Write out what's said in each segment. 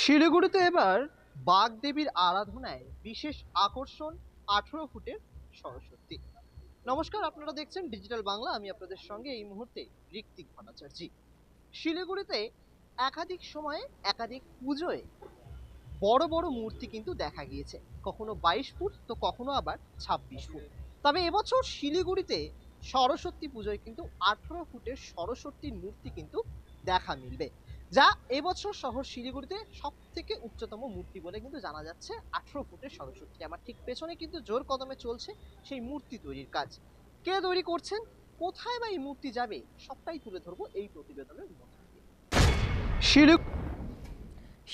শিলিগুড়িতে এবার বাগদেবীর আরাধনায় বিশেষ আকর্ষণ 18 ফুটের সরস্বতী। নমস্কার, আপনারা দেখছেন ডিজিটাল বাংলা। আমি আপনাদের সঙ্গে এই মুহূর্তে ঋত্বিক ভট্টাচার্য। শিলিগুড়িতে একাধিক সময়ে একাধিক পুজোয় বড় বড় মূর্তি কিন্তু দেখা গিয়েছে, কখনো 22 ফুট তো কখনো আবার 26 ফুট। তবে এবছর শিলিগুড়িতে সরস্বতী পুজোয় কিন্তু 18 ফুটের সরস্বতীর মূর্তি কিন্তু দেখা মিলবে, যা এবছর শহর শিলিগুড়িতে সব থেকে উচ্চতম মূর্তি বলে কিন্তু জানা যাচ্ছে 18 ফুটের সরস্বতী। আমার ঠিক পেছনে কিন্তু জোর কদমে চলছে সেই মূর্তি তৈরির কাজ। কে তৈরি করছেন, কোথায় বা এই মূর্তি যাবে, সবটাই তুলে ধরবো এই প্রতিবেদনের মধ্যে দিয়ে।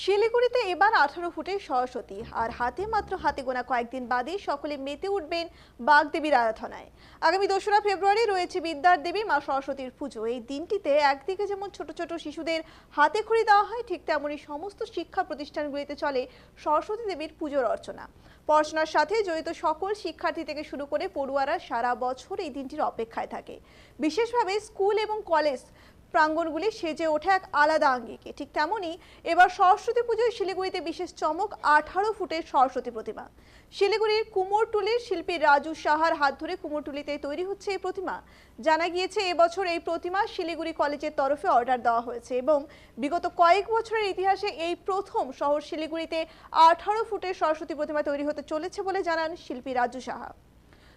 শিলিগুড়িতে এবার 18 ফুটের সরস্বতী, আর হাতে গোনা কয়েকদিন বাদে সকলে মেতে উঠবেন বাগদেবীর আরাধনায়। আগামী 2রা ফেব্রুয়ারি রয়েছে বিদ্যার দেবী মা সরস্বতীর পুজো। এই দিনটিতে একদিকে যেমন ছোট ছোট শিশুদের হাতে খড়ি দেওয়া হয়, ঠিক তেমনই সমস্ত শিক্ষা প্রতিষ্ঠানগুলিতে চলে সরস্বতী দেবীর পুজোর অর্চনা। পড়াশোনার সাথে জড়িত সকল শিক্ষার্থী থেকে শুরু করে পড়ুয়ারা সারা বছর এই দিনটির অপেক্ষায় থাকে। বিশেষভাবে স্কুল এবং কলেজ প্রাঙ্গণগুলি সেজে ওঠে এক আলাদা আঙ্গিকে। ঠিক তেমনই এবার সরস্বতী পুজোয় শিলিগুড়িতে বিশেষ চমক 18 ফুটের সরস্বতী প্রতিমা। শিলিগুড়ির কুমোরটুলির শিল্পী রাজু সাহার হাত ধরে কুমোরটুলিতে তৈরি হচ্ছে এই প্রতিমা। জানা গিয়েছে এবছর এই প্রতিমা শিলিগুড়ি কলেজের তরফে অর্ডার দেওয়া হয়েছে এবং বিগত কয়েক বছরের ইতিহাসে এই প্রথম শহর শিলিগুড়িতে 18 ফুটের সরস্বতী প্রতিমা তৈরি হতে চলেছে বলে জানান শিল্পী রাজু সাহা।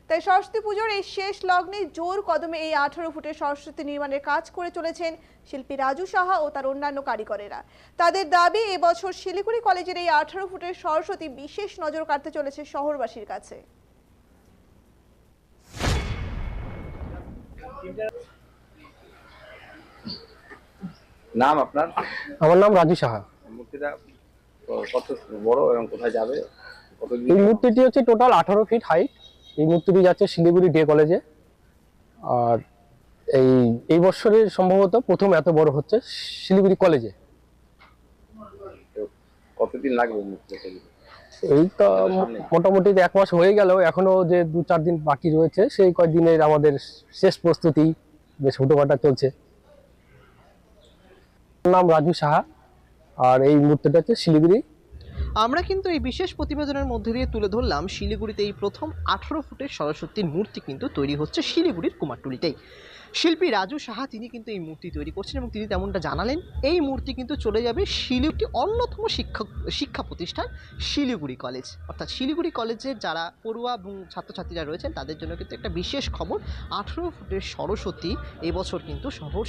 তাই সরস্বতী পুজোর এই শেষ লগ্নে জোর কদমে এই 18 ফুটের সরস্বতী নির্মাণের কাজ করে চলেছেন শিল্পী রাজু সাহা ও তার অন্যান্য কারিগরেরা। তাদের দাবি, এবছর শিলিগুড়ি কলেজের এই 18 ফুটের সরস্বতী বিশেষ নজর কাটতে চলেছে শহরবাসীর কাছে। নাম আপনার? আমার নাম রাজু সাহা। মূর্তিটা কত বড় এবং কোথায় যাবে? এই মূর্তিটি হচ্ছে টোটাল 18 ফিট হাইট। এই মূর্তিটি যাচ্ছে শিলিগুড়ি ডে কলেজে। আর এই বছরের সম্ভবত প্রথম এত বড় হচ্ছে শিলিগুড়ি কলেজে। কতদিন লাগবে মূর্তিটা তৈরি? এই তো মোটামুটি 1 মাস হয়ে গেল, এখনো যে 2-4 দিন বাকি রয়েছে, সেই কয়েকদিনের আমাদের শেষ প্রস্তুতি বেশ হুটোপাটা চলছে। নাম রাজু সাহা, আর এই মূর্তিটা হচ্ছে শিলিগুড়ি। আমরা কিন্তু এই বিশেষ প্রতিবেদনের মধ্যে দিয়ে তুলে ধরলাম শিলিগুড়িতে এই প্রথম 18 ফুটের সরস্বতীর মূর্তি কিন্তু তৈরি হচ্ছে শিলিগুড়ির কুমারটুলিতেই। শিল্পী রাজু সাহা তিনি কিন্তু এই মূর্তি তৈরি করছেন এবং তিনি তেমনটা জানালেন এই মূর্তি কিন্তু চলে যাবে শিলিগুড়ি অন্যতম শিক্ষা প্রতিষ্ঠান শিলিগুড়ি কলেজ। অর্থাৎ শিলিগুড়ি কলেজের যারা পড়ুয়া এবং ছাত্রছাত্রীরা রয়েছেন তাদের জন্য কিন্তু একটা বিশেষ খবর, 18 ফুটের সরস্বতী এবছর কিন্তু শহর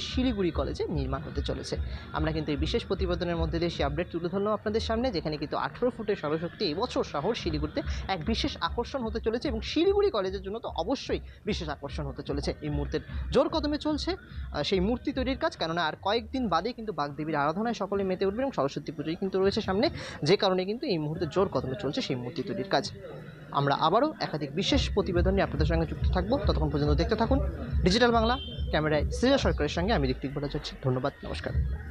শিলিগুড়ি কলেজে নির্মাণ হতে চলেছে। আমরা কিন্তু এই বিশেষ প্রতিবেদনের মধ্যে দিয়ে সেই আপডেট তুলে ধরলাম আপনাদের সামনে, যেখানে কিন্তু 18 ফুটের সরস্বতী এবছর শহর শিলিগুড়িতে এক বিশেষ আকর্ষণ হতে চলেছে এবং শিলিগুড়ি কলেজের জন্য তো অবশ্যই বিশেষ আকর্ষণ হতে চলেছে। এই মুহূর্তের জোর কদমে চলছে সেই মূর্তি তৈরির কাজ, কেননা আর কয়েকদিন বাদে কিন্তু বাগদেবীর আরাধনায় সকলে মেতে উঠবে এবং সরস্বতী পুজোই কিন্তু রয়েছে সামনে, যে কারণে কিন্তু এই মুহূর্তে জোর কদমে চলছে সেই মূর্তি তৈরির কাজ। আমরা আবারও একাধিক বিশেষ প্রতিবেদন নিয়ে আপনাদের সঙ্গে যুক্ত থাকবো, ততক্ষণ পর্যন্ত দেখতে থাকুন ডিজিটাল বাংলা। ক্যামেরায় শ্রেয়া সরকারের সঙ্গে আমি ঋত্বিক ভট্টাচার্য। ধন্যবাদ, নমস্কার।